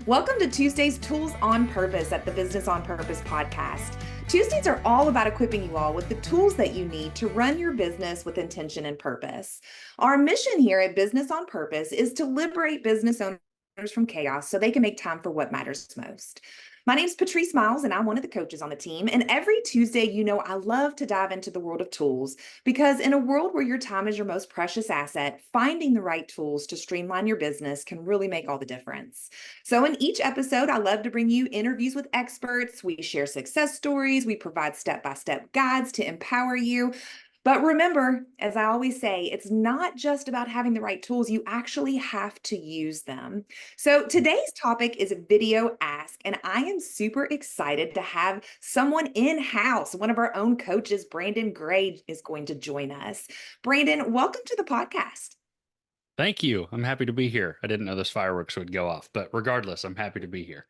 Welcome to Tuesday's Tools on Purpose at the Business on Purpose podcast. Tuesdays are all about equipping you all with the tools that you need to run your business with intention and purpose. Our mission here at Business on Purpose is to liberate business owners from chaos so they can make time for what matters most. My name is Patrice Miles, and I'm one of the coaches on the team. And every Tuesday, I love to dive into the world of tools because in a world where your time is your most precious asset, finding the right tools to streamline your business can really make all the difference. So, in each episode, I love to bring you interviews with experts. We share success stories, we provide step by step guides to empower you. But remember, as I always say, it's not just about having the right tools, you actually have to use them. So today's topic is video ask, and I am super excited to have someone in-house. One of our own coaches, Brandon Gray, is going to join us. Brandon, welcome to the podcast. Thank you. I'm happy to be here. I didn't know those fireworks would go off, but regardless, I'm happy to be here.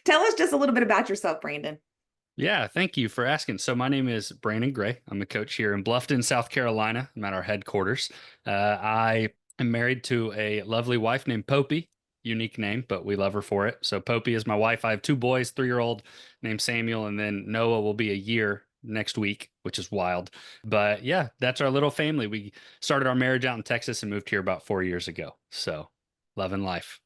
Tell us just a little bit about yourself, Brandon. Yeah, thank you for asking. So my name is Brandon Gray. I'm a coach here in Bluffton, South Carolina. I'm at our headquarters. I am married to a lovely wife named Popey. Unique name, but we love her for it. So Popey is my wife. I have two boys, 3-year-old named Samuel, and then Noah will be a year next week, which is wild. But yeah, that's our little family. We started our marriage out in Texas and moved here about 4 years ago. So loving life.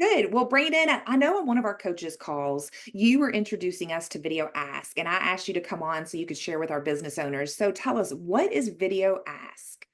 Good. Well, Brandon, I know on one of our coaches' calls, you were introducing us to Video Ask, and I asked you to come on so you could share with our business owners. So tell us, what is Video Ask?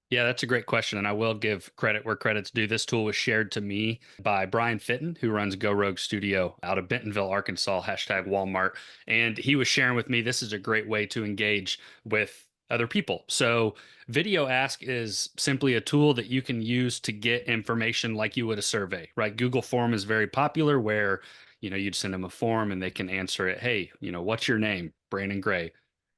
Yeah, that's a great question. And I will give credit where credit's due. This tool was shared to me by Brian Fitton, who runs Go Rogue Studio out of Bentonville, Arkansas, hashtag Walmart. And he was sharing with me this is a great way to engage with other people. So, Video Ask is simply a tool that you can use to get information like you would a survey, right? Google Form is very popular where you'd send them a form and they can answer it. Hey, what's your name? Brandon Gray.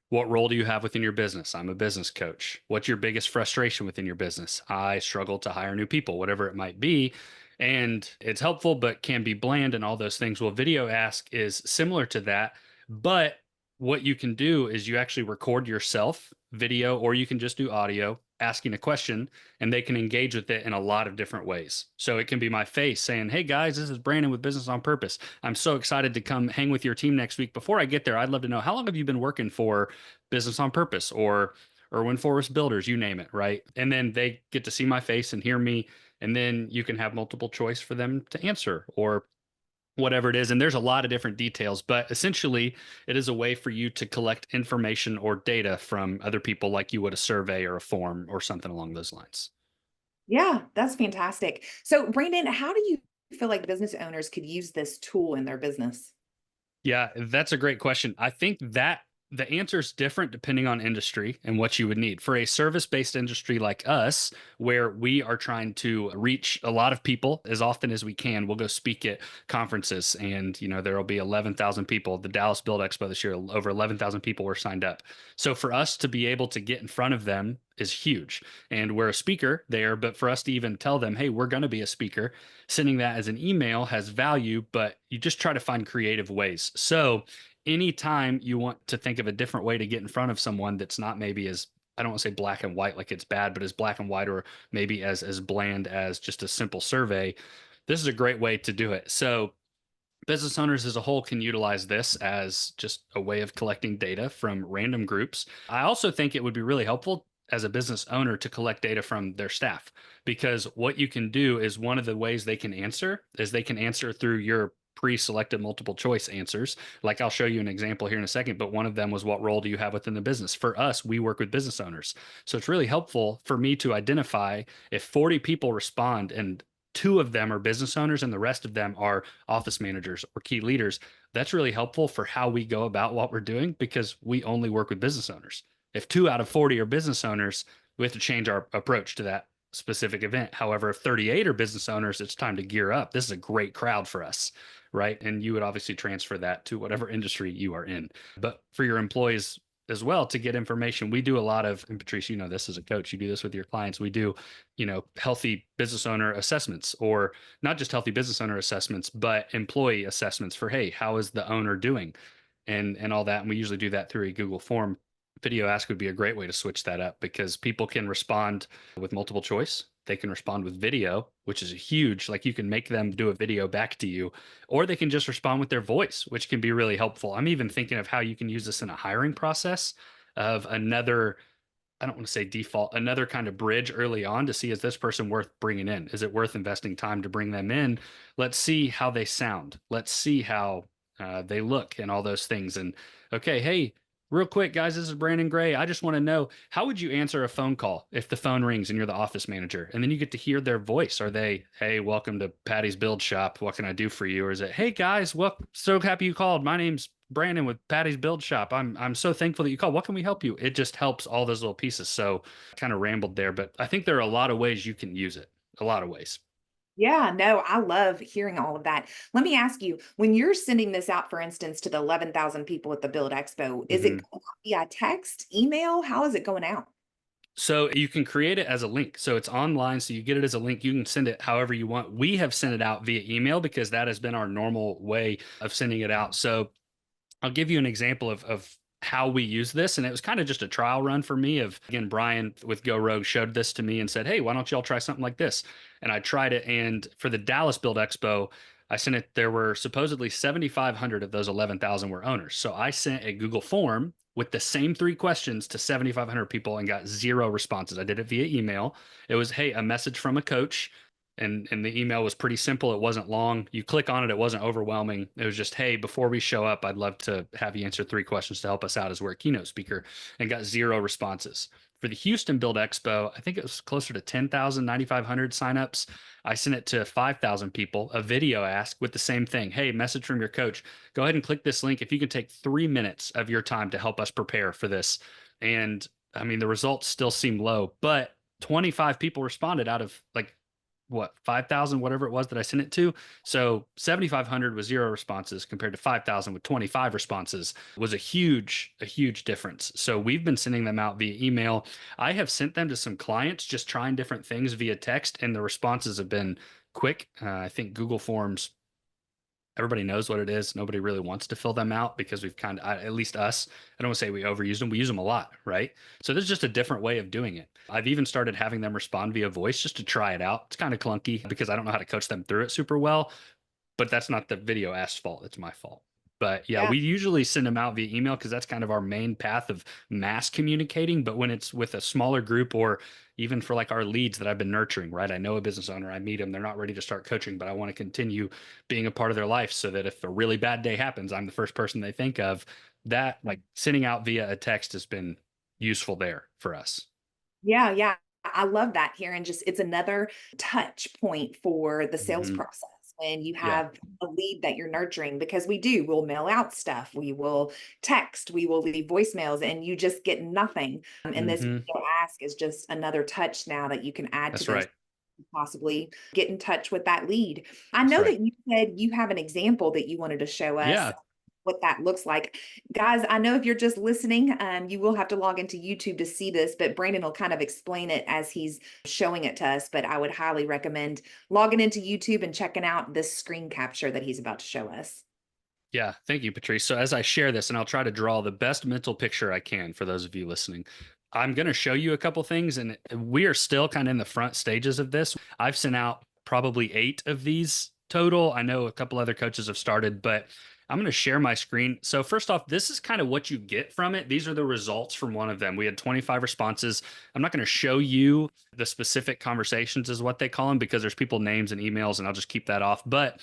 What role do you have within your business? I'm a business coach. What's your biggest frustration within your business? I struggle to hire new people, whatever it might be. And it's helpful, but can be bland and all those things. Well, Video Ask is similar to that. But what you can do is you actually record yourself video, or you can just do audio asking a question, and they can engage with it in a lot of different ways. So it can be my face saying, hey guys, this is Brandon with Business on Purpose. I'm so excited to come hang with your team next week. Before I get there, I'd love to know, how long have you been working for Business on Purpose or Irwin Forest Builders, you name it, right? And then they get to see my face and hear me. And then you can have multiple choice for them to answer or whatever it is. And there's a lot of different details, but essentially it is a way for you to collect information or data from other people like you would a survey or a form or something along those lines. Yeah, that's fantastic. So, Brandon, how do you feel like business owners could use this tool in their business? Yeah, that's a great question. I think that the answer is different depending on industry and what you would need. For a service-based industry like us, where we are trying to reach a lot of people as often as we can, we'll go speak at conferences and, there will be 11,000 people. The Dallas Build Expo this year, over 11,000 people were signed up. So for us to be able to get in front of them is huge. And we're a speaker there, but for us to even tell them, hey, we're going to be a speaker, sending that as an email has value, but you just try to find creative ways. So anytime you want to think of a different way to get in front of someone that's not maybe as, I don't want to say black and white like it's bad, but as black and white or maybe as bland as just a simple survey, this is a great way to do it. So business owners as a whole can utilize this as just a way of collecting data from random groups. I also think it would be really helpful as a business owner to collect data from their staff, because what you can do is one of the ways they can answer is they can answer through your pre-selected multiple choice answers. Like I'll show you an example here in a second, but one of them was, what role do you have within the business? For us, we work with business owners. So it's really helpful for me to identify if 40 people respond and two of them are business owners and the rest of them are office managers or key leaders. That's really helpful for how we go about what we're doing, because we only work with business owners. If 2 out of 40 are business owners, we have to change our approach to that specific event. However, if 38 are business owners, it's time to gear up. This is a great crowd for us, right? And you would obviously transfer that to whatever industry you are in. But for your employees as well, to get information, we do a lot of, and Patrice, you know this as a coach, you do this with your clients. We do, healthy business owner assessments, or not just healthy business owner assessments, but employee assessments for, hey, how is the owner doing? And all that. And we usually do that through a Google form. Video Ask would be a great way to switch that up, because people can respond with multiple choice. they can respond with video, which is a huge, like you can make them do a video back to you, or they can just respond with their voice, which can be really helpful. I'm even thinking of how you can use this in a hiring process of another, I don't want to say default, another kind of bridge early on to see, is this person worth bringing in? Is it worth investing time to bring them in? Let's see how they sound. Let's see how they look and all those things. And okay, hey, real quick, guys, this is Brandon Gray. I just want to know, how would you answer a phone call if the phone rings and you're the office manager? And then you get to hear their voice. Are they, hey, welcome to Patty's Build Shop. What can I do for you? Or is it, hey, guys, well, so happy you called. My name's Brandon with Patty's Build Shop. I'm so thankful that you called. What can we help you? It just helps all those little pieces. So kind of rambled there, but I think there are a lot of ways you can use it. A lot of ways. Yeah, no, I love hearing all of that. Let me ask you, when you're sending this out, for instance, to the 11,000 people at the Build Expo, is it Mhm. going out via text, email? How is it going out? So you can create it as a link. So it's online. So you get it as a link. You can send it however you want. We have sent it out via email because that has been our normal way of sending it out. So I'll give you an example of how we use this. And it was kind of just a trial run for me of, again, Brian with Go Rogue showed this to me and said, hey, why don't y'all try something like this? And I tried it. And for the Dallas Build Expo, I sent it. There were supposedly 7,500 of those 11,000 were owners. So I sent a Google form with the same three questions to 7,500 people and got zero responses. I did it via email. It was, hey, a message from a coach. And the email was pretty simple. It wasn't long. You click on it, it wasn't overwhelming. It was just, hey, before we show up, I'd love to have you answer three questions to help us out as we're a keynote speaker, and got zero responses. For the Houston Build Expo, I think it was closer to 10,000, 9,500 signups. I sent it to 5,000 people, a video ask with the same thing. Hey, message from your coach. Go ahead and click this link if you can take 3 minutes of your time to help us prepare for this. And I mean, the results still seem low, but 25 people responded out of like what, 5,000, whatever it was that I sent it to. So 7,500 with zero responses compared to 5,000 with 25 responses was a huge difference. So we've been sending them out via email. I have sent them to some clients just trying different things via text, and the responses have been quick. I think Google Forms, everybody knows what it is. Nobody really wants to fill them out because we've kind of, at least us, I don't want to say we overuse them. We use them a lot, right? So there's just a different way of doing it. I've even started having them respond via voice just to try it out. It's kind of clunky because I don't know how to coach them through it super well, but that's not the video ask's fault. It's my fault. But yeah, Yeah. we usually send them out via email because that's kind of our main path of mass communicating. But when it's with a smaller group, or even for like our leads that I've been nurturing, right? I know a business owner, I meet them, they're not ready to start coaching, but I want to continue being a part of their life so that if a really bad day happens, I'm the first person they think of. That, like sending out via a text, has been useful there for us. Yeah, yeah. I love that here. And just it's another touch point for the sales Hmm. process when you Yeah, have a lead that you're nurturing, because we'll mail out stuff, we will text, we will leave voicemails, and you just get nothing. And this hmm, video ask is just another touch now that you can add to that's this, right. possibly get in touch with that lead. I That's know right. that you said you have an example that you wanted to show us Yeah. what that looks like. Guys, I know if you're just listening, you will have to log into YouTube to see this, but Brandon will kind of explain it as he's showing it to us. But I would highly recommend logging into YouTube and checking out this screen capture that he's about to show us. Yeah, thank you, Patrice. So as I share this, and I'll try to draw the best mental picture I can for those of you listening, I'm going to show you a couple things, and we are still kind of in the front stages of this. I've sent out probably 8 of these total. I know a couple other coaches have started, but I'm going to share my screen. So first off, this is kind of what you get from it. These are the results from one of them. We had 25 responses. I'm not going to show you the specific conversations, is what they call them, because there's people names and emails, and I'll just keep that off. But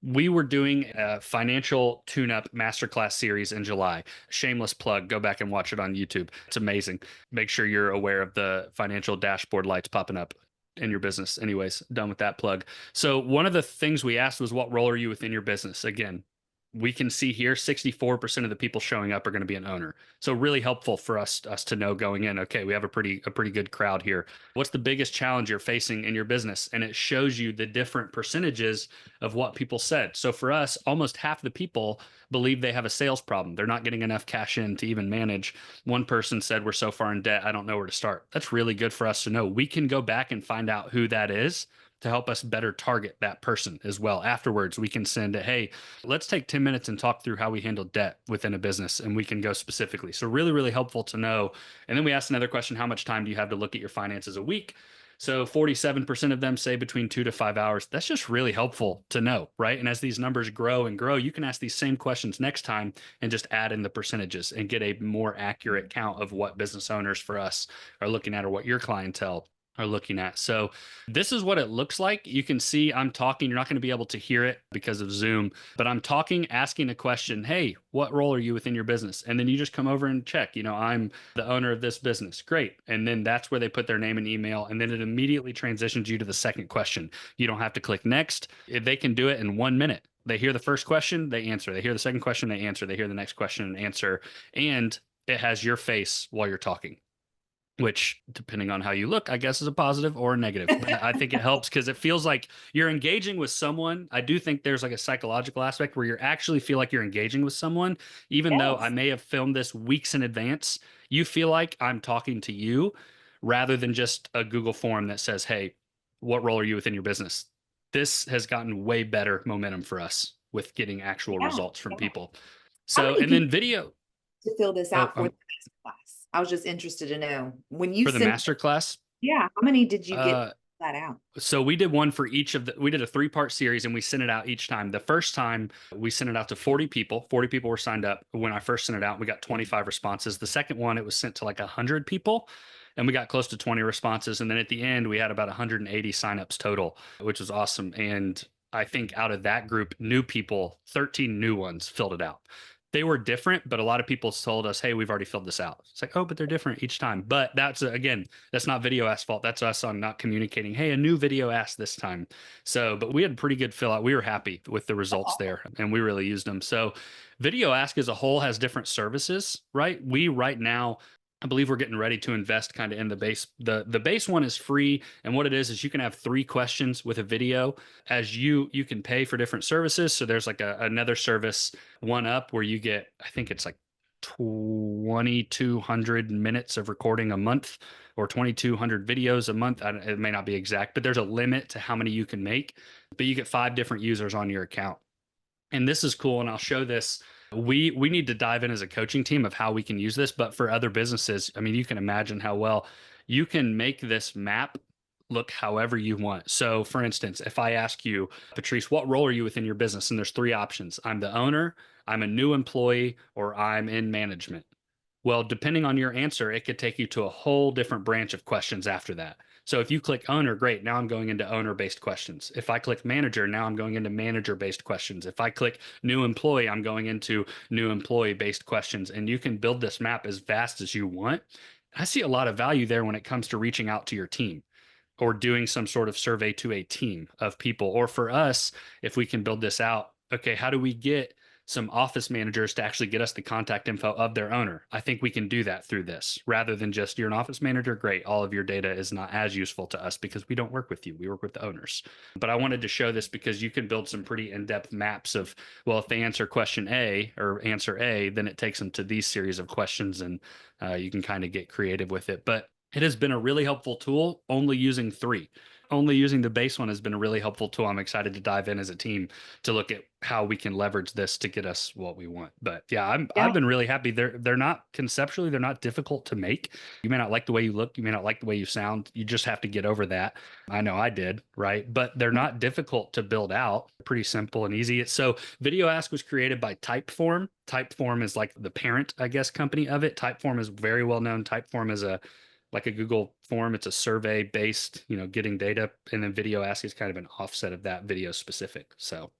we were doing a financial tune-up masterclass series in July. Shameless plug. Go back and watch it on YouTube. It's amazing. Make sure you're aware of the financial dashboard lights popping up in your business. Anyways, done with that plug. So one of the things we asked was, what role are you within your business? Again, we can see here 64% of the people showing up are going to be an owner. So really helpful for us to know going in, okay, we have a pretty good crowd here. What's the biggest challenge you're facing in your business? And it shows you the different percentages of what people said. So for us, almost half the people believe they have a sales problem. They're not getting enough cash in to even manage. One person said, we're so far in debt, I don't know where to start. That's really good for us to know. We can go back and find out who that is to help us better target that person as well. Afterwards, we can send a, hey, let's take 10 minutes and talk through how we handle debt within a business, and we can go specifically. So really, really helpful to know. And then we asked another question, how much time do you have to look at your finances a week? So 47% of them say between 2 to 5 hours. That's just really helpful to know, right? And as these numbers grow and grow, you can ask these same questions next time and just add in the percentages and get a more accurate count of what business owners for us are looking at or what your clientele are looking at. So this is what it looks like. You can see I'm talking. You're not going to be able to hear it because of Zoom, but I'm talking, asking a question. Hey, what role are you within your business? And then you just come over and check, I'm the owner of this business. Great. And then that's where they put their name and email. And then it immediately transitions you to the second question. You don't have to click next. They can do it in 1 minute. They hear the first question, they answer. They hear the second question, they answer. They hear the next question and answer. And it has your face while you're talking, which, depending on how you look, I guess is a positive or a negative. I think it helps because it feels like you're engaging with someone. I do think there's like a psychological aspect where you actually feel like you're engaging with someone, even though I Yes. may have filmed this weeks in advance. You feel like I'm talking to you rather than just a Google form that says, hey, what role are you within your business? This has gotten way better momentum for us with getting actual Yeah. results from Yeah. people. How So, many and then people video. to fill this Oh, out for the master class? I was just interested to know when you for the sent. master class. Yeah, how many did you get Uh, that out? So we did one for each of we did a 3-part series and we sent it out each time. The first time we sent it out to 40 people. 40 people were signed up. When I first sent it out, we got 25 responses. The second one, it was sent to like 100 people and we got close to 20 responses. And then at the end, we had about 180 signups total, which was awesome. And I think out of that group, new people, 13 new ones filled it out. They were different, but a lot of people told us, hey, we've already filled this out. It's like, oh, but they're different each time. But that's, again, that's not Video Ask's fault. That's us on not communicating, hey, a new Video Ask this time. So, but we had pretty good fill out. We were happy with the results there and we really used them. So Video Ask as a whole has different services, right? We right now, I believe we're getting ready to invest kind of in the base. The base one is free. And what it is you can have 3 questions with a video as you can pay for different services. So there's like another service, One Up, where you get, I think it's like 2,200 minutes of recording a month or 2,200 videos a month. It may not be exact, but there's a limit to how many you can make, but you get 5 different users on your account. And this is cool. And I'll show this. We need to dive in as a coaching team of how we can use this. But for other businesses, I mean, you can imagine how well you can make this map look however you want. So for instance, if I ask you, Patrice, what role are you within your business? And there's 3 options. I'm the owner, I'm a new employee, or I'm in management. Well, depending on your answer, it could take you to a whole different branch of questions after that. So if you click owner, great. Now I'm going into owner-based questions. If I click manager, now I'm going into manager-based questions. If I click new employee, I'm going into new employee-based questions. And you can build this map as vast as you want. I see a lot of value there when it comes to reaching out to your team or doing some sort of survey to a team of people. Or for us, if we can build this out, okay, how do we get some office managers to actually get us the contact info of their owner? I think we can do that through this rather than just you're an office manager. Great. All of your data is not as useful to us because we don't work with you. We work with the owners. But I wanted to show this because you can build some pretty in-depth maps of, well, if they answer question A or answer A, then it takes them to these series of questions and you can kind of get creative with it. But it has been a really helpful tool, only using 3. Only using the base one has been a really helpful tool. I'm excited to dive in as a team to look at how we can leverage this to get us what we want. But yeah, I've Yeah. been really happy. They're not conceptually, they're not difficult to make. You may not like the way you look, you may not like the way you sound. You just have to get over that. I know I did, right? But they're not difficult to build out. Pretty simple and easy. So Video Ask was created by Typeform. Typeform is like the parent, I guess, company of it. Typeform is very well known. Typeform is like a Google form. It's a survey based, getting data. And then Video Ask is kind of an offset of that, video specific. So,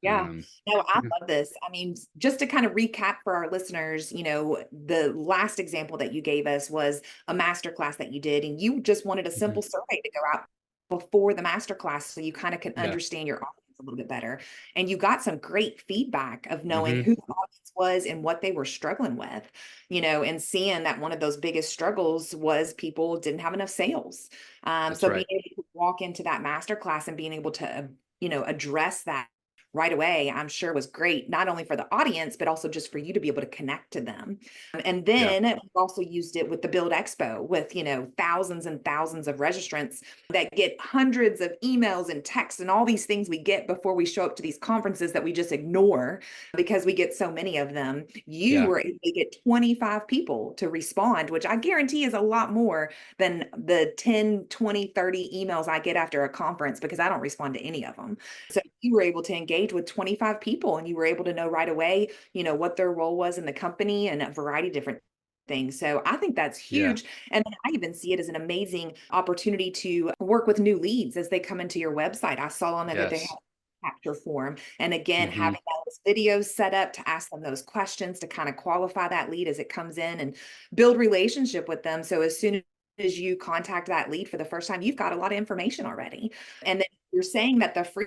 Yeah. um, No, I yeah. love this. I mean, just to kind of recap for our listeners, the last example that you gave us was a master class that you did, and you just wanted a Mhm. simple survey to go out before the master class so you kind of can Yeah. understand your audience a little bit better. And you got some great feedback of knowing Hmm. who the audience was and what they were struggling with, and seeing that one of those biggest struggles was people didn't have enough sales. That's So right. being able to walk into that master class and being able to, address that right away, I'm sure was great, not only for the audience, but also just for you to be able to connect to them. And Yeah. then we've also used it with the Build Expo with, thousands and thousands of registrants that get hundreds of emails and texts and all these things we get before we show up to these conferences that we just ignore because we get so many of them. You Yeah. were able to get 25 people to respond, which I guarantee is a lot more than the 10, 20, 30 emails I get after a conference because I don't respond to any of them. So you were able to engage with 25 people and you were able to know right away, what their role was in the company and a variety of different things. So I think that's Yeah. huge. And then I even see it as an amazing opportunity to work with new leads as they come into your website. I saw on there that they have Yes. a capture form. And again, Hmm. having those videos set up to ask them those questions to kind of qualify that lead as it comes in and build relationship with them. So as soon as you contact that lead for the first time, you've got a lot of information already. And then you're saying that the free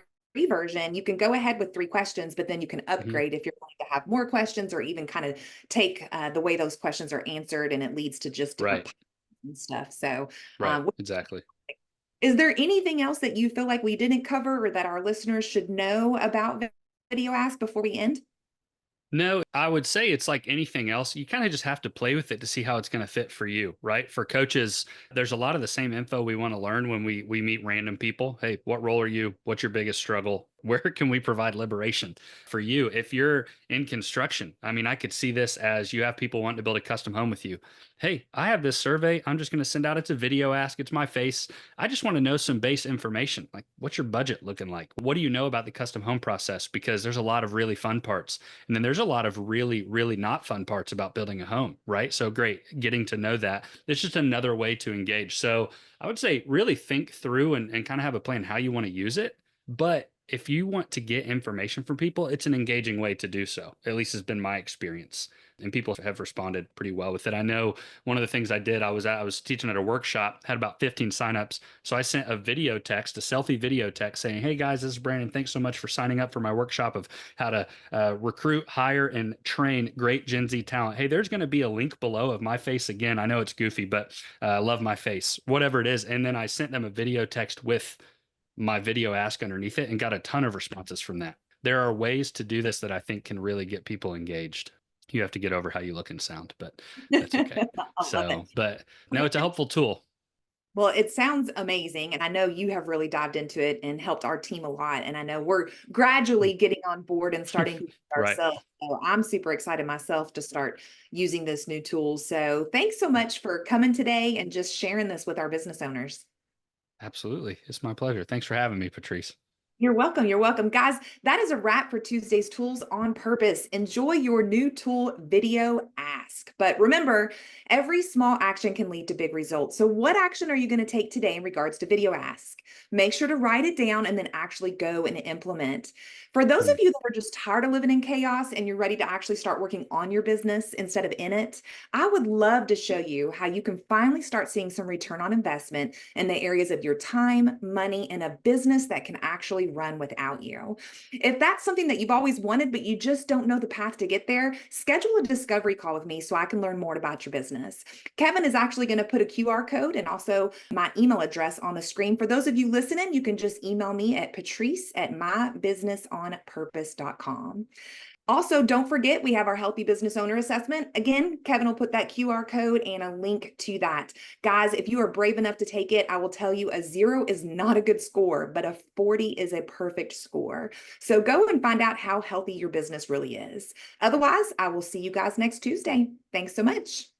version, you can go ahead with 3 questions, but then you can Hmm. upgrade if you're going to have more questions or even kind of take the way those questions are answered and it leads to just different Right. and stuff. So, Right. um, Exactly. is there anything else that you feel like we didn't cover or that our listeners should know about Video Ask before we end? No, I would say it's like anything else. You kind of just have to play with it to see how it's going to fit for you, right? For coaches, there's a lot of the same info we want to learn when we meet random people. Hey, what role are you? What's your biggest struggle? Where can we provide liberation for you? If you're in construction, I mean, I could see this as you have people wanting to build a custom home with you. Hey, I have this survey. I'm just going to send out. It's a video ask. It's my face. I just want to know some base information. Like, what's your budget looking like? What do you know about the custom home process? Because there's a lot of really fun parts. And then there's a lot of really, really not fun parts about building a home, right? So great, getting to know that. It's just another way to engage. So I would say really think through and kind of have a plan how you want to use it. But if you want to get information from people, it's an engaging way to do so. At least has been my experience. And people have responded pretty well with it. I know one of the things I did, I was teaching at a workshop, had about 15 signups. So I sent a video text, a selfie video text saying, "Hey guys, this is Brandon. Thanks so much for signing up for my workshop of how to recruit, hire, and train great Gen Z talent." Hey, there's going to be a link below of my face again. I know it's goofy, but love my face, whatever it is. And then I sent them a video text with my video ask underneath it and got a ton of responses from that. There are ways to do this that I think can really get people engaged. You have to get over how you look and sound, but that's okay. I love it. So, but no, it's a helpful tool. Well, it sounds amazing. And I know you have really dived into it and helped our team a lot. And I know we're gradually getting on board and starting to use it Right. ourselves. So I'm super excited myself to start using this new tool. So thanks so much for coming today and just sharing this with our business owners. Absolutely. It's my pleasure. Thanks for having me, Patrice. You're welcome. You're welcome. Guys, that is a wrap for Tuesday's Tools on Purpose. Enjoy your new tool, Video Ask. But remember, every small action can lead to big results. So, what action are you going to take today in regards to Video Ask? Make sure to write it down and then actually go and implement. For those of Mm. you that are just tired of living in chaos and you're ready to actually start working on your business instead of in it, I would love to show you how you can finally start seeing some return on investment in the areas of your time, money, and a business that can actually run without you. If that's something that you've always wanted, but you just don't know the path to get there, schedule a discovery call with me so I can learn more about your business. Kevin is actually going to put a QR code and also my email address on the screen. For those of you listening, you can just email me at patrice@mybusinessonpurpose.com. Also, don't forget, we have our Healthy Business Owner Assessment. Again, Kevin will put that QR code and a link to that. Guys, if you are brave enough to take it, I will tell you a 0 is not a good score, but a 40 is a perfect score. So go and find out how healthy your business really is. Otherwise, I will see you guys next Tuesday. Thanks so much.